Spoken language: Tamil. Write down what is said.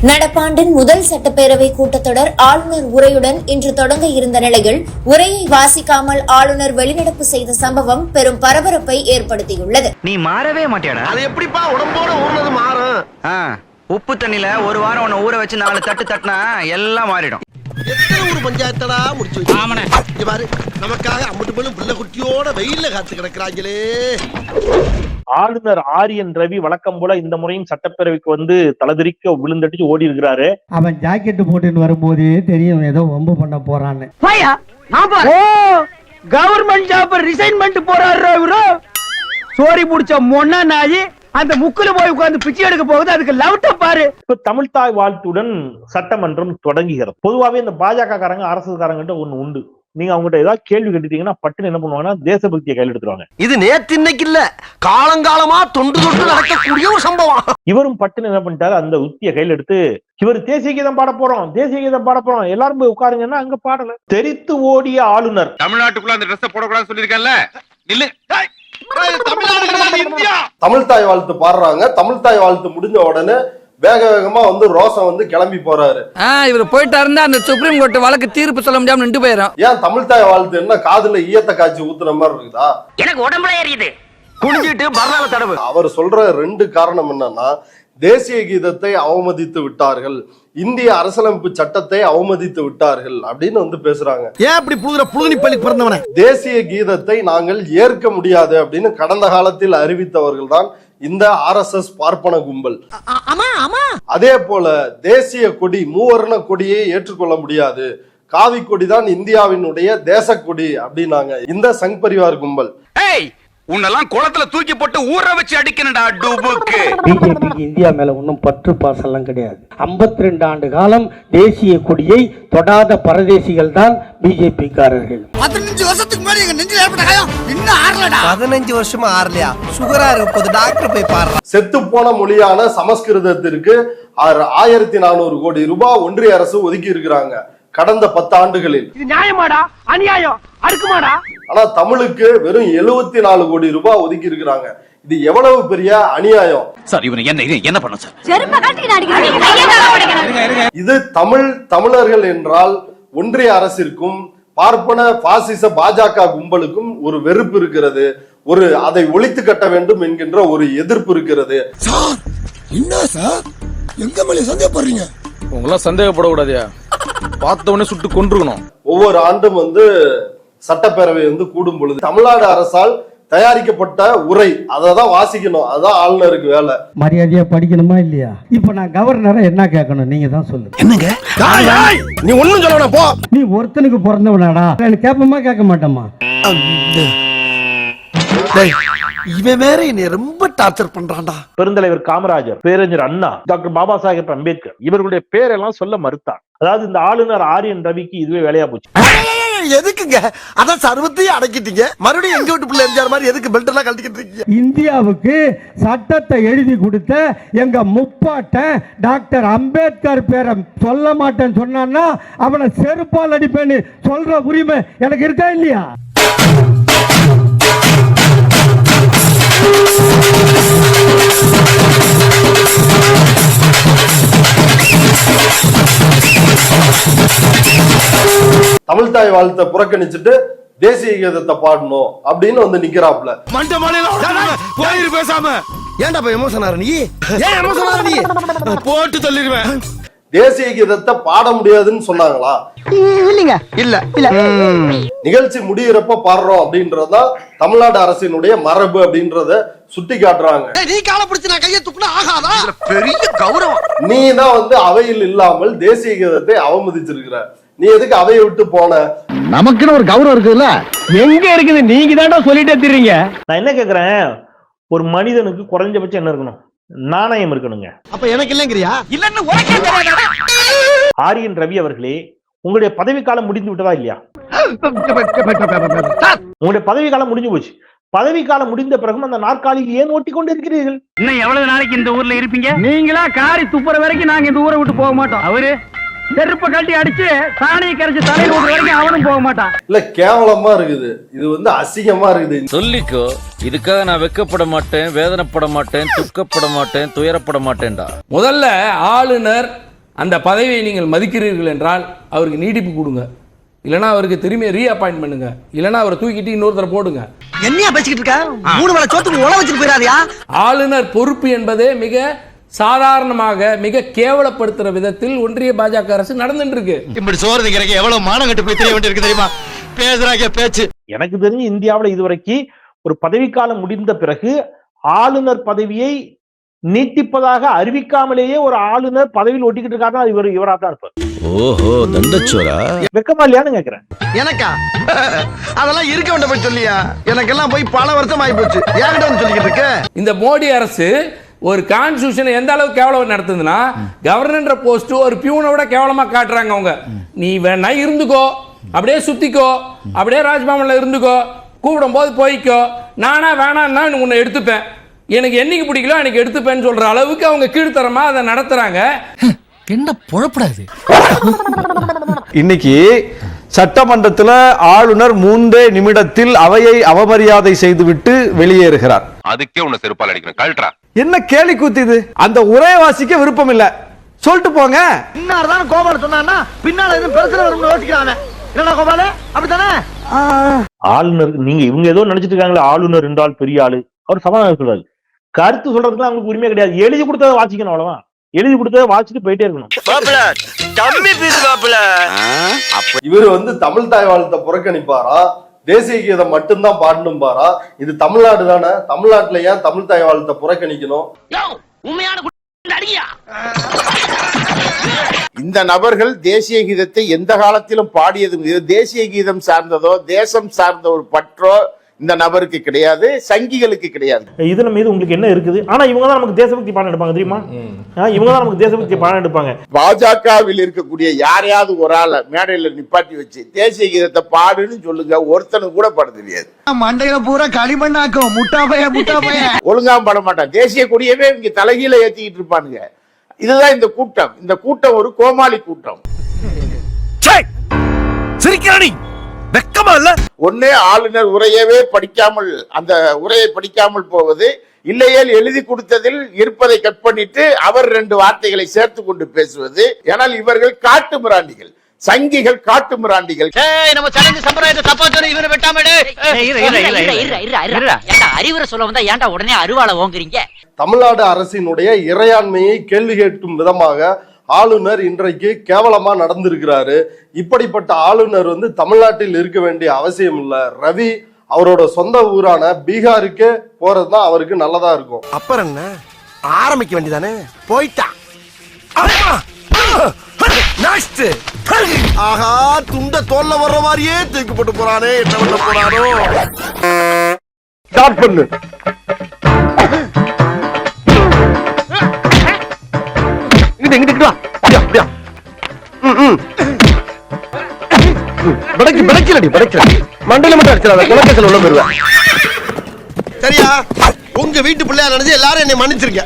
நடப்பாண்டின் முதல் சட்டப்பேரவை கூட்டத்தொடர் ஆளுநர் உரையுடன் இன்று தொடங்க இருந்த நிலையில் உரையை வாசிக்காமல் ஆளுநர் வெளிநடப்பு செய்த சம்பவம் பெரும் பரபரப்பை ஏற்படுத்தியுள்ளது. நீ மாறவே மாட்டியாடா? அது எப்படிப்பா உடம்போட ஊர்னது மாறும்? உப்பு தண்ணில ஒரு வாரம் உன்னை ஊற வச்சு 4 தட்டு தட்டினா எல்லாம் மாறிடும். எத்தனை ஊர் பஞ்சாயத்தடா முடிச்சு வச்சு பாரு, நமக்காக அம்பட்டு பெண்ணும் பிள்ளை குட்டியோட வெயில்ல காத்து கிடக்குறாங்களே. ஆளுநர் ஆரியன் ரவி வழக்கம் போல இந்த முறையும் சட்டப்பேரவைக்கு வந்து தலதிரிக்க விழுந்தடிச்சு ஓடி இருக்கிறாரு. அவன் ஜாக்கெட் போட்டுன்னு வரும்போதே தெரியும் ஏதோ வம்பு பண்ண போறான்னு. கவர்மெண்ட் ஜாப் ரிசைன்மெண்ட் போறாரு. சோரி புடிச்ச மொன்னா நாயி அந்த முக்குல போய் உட்கார்ந்து பிச்சை எடுக்க போகுது. அதுக்கு லவுட்ட பாரு. இப்ப தமிழ்தாய் வாழ்த்துடன் சட்டமன்றம் தொடங்குகிறது. பொதுவாவே இந்த பாஜக காரங்க அரசுக்காரங்கிட்ட ஒண்ணு உண்டு. நீங்க அவங்ககிட்ட ஏதாவது கேள்வி கேட்டுட்டீங்கன்னா பட்டுன்னு என்ன பண்ணுவாங்கன்னா தேசபக்தியை கையில் எடுத்துருவாங்க. இது நேத்து இன்னைக்கு இல்ல, காலங்காலமா தொண்டு தொட்டு நடக்கக்கூடிய ஒரு சம்பவம். இவரும் பட்டுன்னு என்ன பண்ணிட்டாரு, அந்த உத்தியை கையில் எடுத்து இவர் தேசிய கீதம் பாட போறோம், தேசிய கீதம் பாட போறோம், எல்லாரும் போய் உட்காருங்கன்னா அங்க பாடல. தெரித்து ஓடிய ஆளுநர். தமிழ்நாட்டுக்குள்ள அந்த ட்ரெஸ் போடக்கூடாதுன்னு சொல்லிருக்கேன்ல, நில்லு. தமிழ்தாய் வாழ்த்து பாடுறாங்க. தமிழ்தாய் வாழ்த்து முடிஞ்ச உடனே வேக வேகமா வந்து ரோசம் வந்து கிளம்பி போறாரு. இவர் போயிட்டாருந்தா அந்த சுப்ரீம் கோர்ட் வழக்கு தீர்ப்பு சொல்ல முடியாம நின்று போயிடும். ஏன் தமிழ்தாய் வாழ்த்து என்ன காதுல ஈயத்த காய்ச்சி ஊத்துற மாதிரி இருக்குதா? எனக்கு உடம்புல ஏறியுது. குனிஞ்சிட்டு பரவாயில்ல தடவு. அவர் சொல்ற 2 காரணம் என்னன்னா, தேசிய கீதத்தை அவமதித்து விட்டார்கள், இந்திய அரசியலமைப்பு சட்டத்தை அவமதித்து விட்டார்கள் அப்படின்னு வந்து பேசுறாங்க. ஏன் அப்படி புழுதுனி பள்ளி பிறந்தவன? தேசிய கீதத்தை நாங்கள் ஏற்க முடியாது அப்படின்னு கடந்த காலத்தில் அறிவித்தவர்கள் தான் இந்த RSS பார்ப்பன கும்பல். அதே போல தேசிய கொடி மூவர்ண கொடியை ஏற்றுக்கொள்ள முடியாது, காவி கொடி தான் இந்தியாவினுடைய தேச கொடி அப்படின்னாங்க இந்த சங் பரிவார் கும்பல். உன்னெல்லாம் குளத்துல தூக்கி போட்டு ஊற வச்சு அடிக்கணும்டா டுபுக்கு. பிஜேபிக்கு இந்தியா மேல ஒன்றும் பற்று பாசெல்லாம் கிடையாது. 52 ஆண்டு காலம் தேசிய கொடியை தொடாத பரதேசிகள் தான் பிஜேபி காரர்கள். 15 வருஷத்துக்கு முன்னாடி எங்க நெஞ்சில ஏற்பட்ட காயம் இன்னும் ஆறலடா. 15 வருஷமா ஆறலையா? சுகரா இருப்பது டாக்டர் போய் பாரு. செத்து போன மொழியான சமஸ்கிருதத்திற்கு 1400 கோடி ரூபாய் ஒன்றிய அரசு ஒதுக்கி இருக்கிறாங்க கடந்த 10 ஆண்டுகளில். இது நியாயமாடா? அநியாயம் அடுக்குமாடா? ஆனா தமிழுக்கு வெறும் 74 கோடி ரூபாய் ஒதுக்கி இருக்கிறாங்க. இது எவ்வளவு பெரிய அநியாயம் சார். இவனை என்ன பண்ண சார்? இது தமிழர்கள் என்றால் ஒன்றிய அரசிற்கும் பார்ப்பன பாசிச பாஜக கும்பலுக்கும் ஒரு வெறுப்பு இருக்கிறது, ஒரு அதை ஒழித்து கட்ட வேண்டும் என்கின்ற ஒரு எதிர்ப்பு இருக்கிறது. என்ன சார் எங்க மேல சந்தேகப்படுறீங்க? உங்களா சந்தேகப்படக்கூடாதியா? பார்த்த உடனே சுட்டு கொன்றுக்கணும். ஒவ்வொரு ஆண்டும் வந்து சட்டப்பேரவை வந்து கூடும் பொழுது தமிழ்நாடு அரசால் தயாரிக்கப்பட்ட உரை அததான் வாசிக்கணும். அதான் ஆளுநருக்கு வேலை. மரியாதையா படிக்கணுமா இல்லையா? இப்ப நான் கவர்னரை என்ன கேட்கணும் நீங்க தான் சொல்லுங்க. என்னங்க நீ ஒண்ணும் சொல்லணும் போ. நீ ஒருத்தனுக்கு பிறந்தவனாடா? கேட்பமா கேட்க மாட்டோமா? இவன் வேற என்னை ரொம்ப டார்ச்சர் பண்றான்டா. பெருந்தலைவர் காமராஜர், பேரறிஞர் அண்ணா, டாக்டர் பாபா சாஹேப் அம்பேத்கர் இவர்களுடைய பேரெல்லாம் சொல்ல மறுத்தார். அதாவது இந்த ஆளுநர் ஆரியன் ரவிக்கு இதுவே வேலையா போச்சு. எதுக்குங்க அதான் சர்வத்தையும் அடக்கிட்டீங்க, மறுபடியும் எங்க வீட்டு பிள்ளை எரிஞ்சார் மாதிரி எதுக்கு பெல்ட் எல்லாம் கழட்டிக்கிட்டு இருக்கீங்க? இந்தியாவுக்கு சட்டத்தை எழுதி கொடுத்த எங்க முப்பாட்டன் டாக்டர் அம்பேத்கர் பேரை சொல்ல மாட்டேன்னு சொன்னான்னா அவனை செருப்பால் அடிப்பேன்னு சொல்ற உரிமை எனக்கு இருக்கா இல்லையா? தமிழ்தாய் வாழ்த்தை புறக்கணிச்சுட்டு தேசிய கீதத்தை பாடணும் அப்படின்னு வந்து நிக்கிறாப்ல. பேசாம ஏன்டா போய் எமோஷன் ஆற நீ? ஏன் எமோஷன் ஆற நீ? போட்டு தள்ளிடுவேன். தேசிய கீதத்தை பாட முடியாதுன்னு சொன்னாங்களா? இல்ல. நிகழ்ச்சி முடியிறப்ப பாடுறோம் அப்படின்றதுதான் தமிழ்நாடு அரசினுடைய மரபு அப்படின்றத சுட்டி காட்டுறாங்க. நீ கால பிடிச்சு நான் கையை துப்புனா ஆகாதா? பெரிய கௌரவம். நீ தான் வந்து அவையில் இல்லாமல் தேசிய கீதத்தை அவமதிச்சிருக்கிற. நீ எதுக்கு அவையை விட்டு போன? நமக்குன்னு ஒரு கௌரவம் இருக்குல்ல, எங்க இருக்குது? நீங்க தான்டா சொல்லிட்டே தெரியுங்க. நான் என்ன கேக்குறேன், ஒரு மனிதனுக்கு குறைஞ்சபட்சம் என்ன இருக்கணும்? நாணயம் இருக்கணுங்க. அப்ப எனக்கு இல்லங்கறியா? இல்லன்னு உனக்கே தெரியாதா? ஆரியன் ரவி அவர்களே, உங்களுடைய பதவி காலம் முடிந்து விட்டதா இல்லையா? உங்களுடைய பதவி காலம் முடிஞ்சு போச்சு. பதவி காலம் முடிந்த பிறகும் அந்த நாற்காலியில் ஏன் ஓட்டி கொண்டு இருக்கிறீர்கள்? இன்னும் எவ்வளவு நாளைக்கு இந்த ஊர்ல இருப்பீங்க? நீங்களா காரி துப்புற வரைக்கும் நாங்க இந்த ஊரை விட்டு போக மாட்டோம். அவரு செருப்ப கட்டி அடிச்சு சாணியை கரைச்சு தலையில ஊர் வரைக்கும் அவனும் போக மாட்டான். இல்ல கேவலமா இருக்குது, இது வந்து அசிங்கமா இருக்குது. சொல்லிக்கோ, இதுக்காக நான் வெக்கப்பட மாட்டேன், வேதனைப்பட மாட்டேன், துக்கப்பட மாட்டேன், துயரப்பட மாட்டேன்டா. முதல்ல ஆளுநர் அந்த பதவியை நீங்கள் மதிக்கிறீர்கள் என்றால் அவருக்கு நீடிப்பு கொடுங்க, இல்லைன்னா அவருக்கு திரும்பி ரீஅப்பாயின்ட் பண்ணுங்க, இல்லைன்னா அவரை தூக்கிட்டு இன்னொருத்தரை போடுங்க. என்னையா பேசிக்கிட்டு இருக்க? 3 வேளை சோத்துக்கு உழ வச்சுட்டு போயிடாதியா? ஆளுநர் பொறுப்பு என்பதே மிக சாதாரணமாக மிக கேவலப்படுத்துற விதத்தில் ஒன்றிய பாஜக அரசு நடந்துட்டு இருக்கு. இப்படி சோறு திங்கிறக்கு எவ்வளவு மானம் கட்டு போய் தெரிய வேண்டியிருக்கு தெரியுமா? பேசுறாங்க பேச்சு. எனக்கு தெரிஞ்சு இந்தியாவில் இதுவரைக்கும் ஒரு பதவிக்காலம் முடிந்த பிறகு ஆளுநர் பதவியை நீட்டிப்பதாக அறிவிக்காமலேயே ஒரு ஆளுநர் பதவியில் ஒட்டிக்கிட்டு இருக்காருன்னா இவரா தான் இருப்பார். ஓஹோ, தண்டச்சோரா. வெக்கமா இல்லையான்னு கேக்குறேன். எனக்கா? அதெல்லாம் இருக்க வேண்டாம் போய் சொல்லியா? எனக்கெல்லாம் போய் பல வருஷம் ஆகி போச்சு. ஏன்டா சொல்லிக்கிட்டு இருக்க? இந்த மோடி அரசு ஒரு கான்ஸ்டிடியூஷனை எந்த அளவுக்கு கேவலம் நடத்துதுன்னா, கவர்னர் போஸ்ட் ஒரு பியூனோட கேவலமா காட்டுறாங்க. அவங்க நீ வேணா இருந்துக்கோ, அப்படியே சுத்திக்கோ, அப்படியே ராஜ்பவன்ல இருந்துக்கோ, கூப்பிடும் போது போய்க்கோ, நானா வேணான்னா உன்னை எடுத்துப்பேன், எனக்கு என்னைக்கு பிடிக்கல எனக்கு எடுத்துப்பேன்னு சொல்ற அளவுக்கு அவங்க கீழ்த்தரமா அதை நடத்துறாங்க. என்ன பொழப்படாது. இன்னைக்கு சட்டமன்றத்தில் ஆளுநர் 3 நிமிடத்தில் அவையை அவமரியாதை செய்துவிட்டு வெளியேறுகிறார். அதுக்கே உன்னை செருப்பால் அடிக்கணும், கழட்டா. என்ன கேலி கூத்து இது? அந்த உரையை வாசிக்க விருப்பம் இல்ல, சொல்லிட்டு போங்க. இன்னார்தான் கோபால சொன்னான்னா பின்னால எதுவும் பிரச்சனை வரும்னு யோசிக்கிறாங்க. என்னடா கோபால, அப்படித்தானே? ஆளுநர் நீங்க இவங்க ஏதோ நினைச்சிட்டு இருக்காங்களே, ஆளுநர் என்றால் பெரிய ஆளு. அவர் சமாதானம் சொல்றாரு. கருத்து சொல்றதுக்குலாம் அவங்களுக்கு உரிமை கிடையாது. எழுதி கொடுத்ததை வாசிக்கணும், அவ்வளவுதான். எழுதி கொடுத்ததை வாசிச்சுட்டு போயிட்டே இருக்கணும். இவர் வந்து தமிழ் தாய் வாழ்த்தை புறக்கணிப்பாரா, தேசிய கீதம் மட்டும்தான் பாடணும் பாரா? இது தமிழ்நாடு தானே, தமிழ்நாட்டுல ஏன் தமிழ் தாய் வாழ்த்தை புறக்கணிக்கணும்? இந்த நபர்கள் தேசிய கீதத்தை எந்த காலத்திலும் பாடியதும் தேசிய கீதம் சார்ந்ததோ தேசம் சார்ந்த ஒரு பற்றோ இந்த நபருக்கு கிடையாது, சங்கிகளுக்கு கிடையாது. இதுல மீது உங்களுக்கு என்ன இருக்குது? ஆனா இவங்க தான் நமக்கு தேசபக்தி பாடம் எடுப்பாங்க தெரியுமா? இவங்க தான் நமக்கு தேசபக்தி பாடம் எடுப்பாங்க. பாஜகவில் இருக்கக்கூடிய யாரையாவது ஒரு ஆளை மேடையில நிப்பாட்டி வச்சு தேசிய கீதத்தை பாடுன்னு சொல்லுங்க, ஒருத்தனு கூட பாட தெரியாது. மண்டையில பூரா களிமண்ணாக்கும். முட்டாப்பைய ஒழுங்கா பாட மாட்டான். தேசிய கொடியவே இங்க தலைகீழ ஏத்திக்கிட்டு இருப்பானுங்க. இதுதான் இந்த கூட்டம். இந்த கூட்டம் ஒரு கோமாளி கூட்டம். ஒன்னே ஆளுநர் உரையவே படிக்காமல், அந்த உரையை படிக்காமல் போவது, இல்லையேல் எழுதி கொடுத்ததில் இருப்பதை கட் பண்ணிட்டு அவர் 2 வார்த்தைகளை சேர்த்து கொண்டு பேசுவது. ஏனால் இவர்கள் காட்டு மிராண்டிகள், சங்கிகள், காட்டு மிராண்டிகள். நம்ம சடங்கு சம்பிரதாயத்தை தப்பா சொல்லி இவரை வெட்டாமடு. அறிவுரை சொல்ல வந்தா ஏன்டா உடனே அருவாளை ஓங்குறீங்க? தமிழ்நாடு அரசினுடைய இறையாண்மையை கேள்வி கேட்கும் விதமாக ஆளுநர் இன்றைக்கு கேவலமா நடந்திருக்கிறாரு. இப்படிப்பட்ட ஆளுநர் வந்து தமிழ்நாட்டில் இருக்க வேண்டிய அவசியம் இல்ல. ரவி அவரோட சொந்த ஊரான பீகாருக்கு போறதுதான் அவருக்கு நல்லதா இருக்கும். அப்புறம் என்ன, ஆரம்பிக்க வேண்டியதானே? போயிட்டா. ஆஹா, துண்ட தோல்ல வர்ற மாதிரியே தூக்கி போட்டு போறானே, என்ன பண்ண போறாரோ? ஸ்டார்ட் பண்ணு. மண்டல மட்டும் அடிச்சிடாத, சரியா? உங்க வீட்டு பிள்ளையா நினைச்சு எல்லாரும் என்னை மன்னிச்சிருக்க.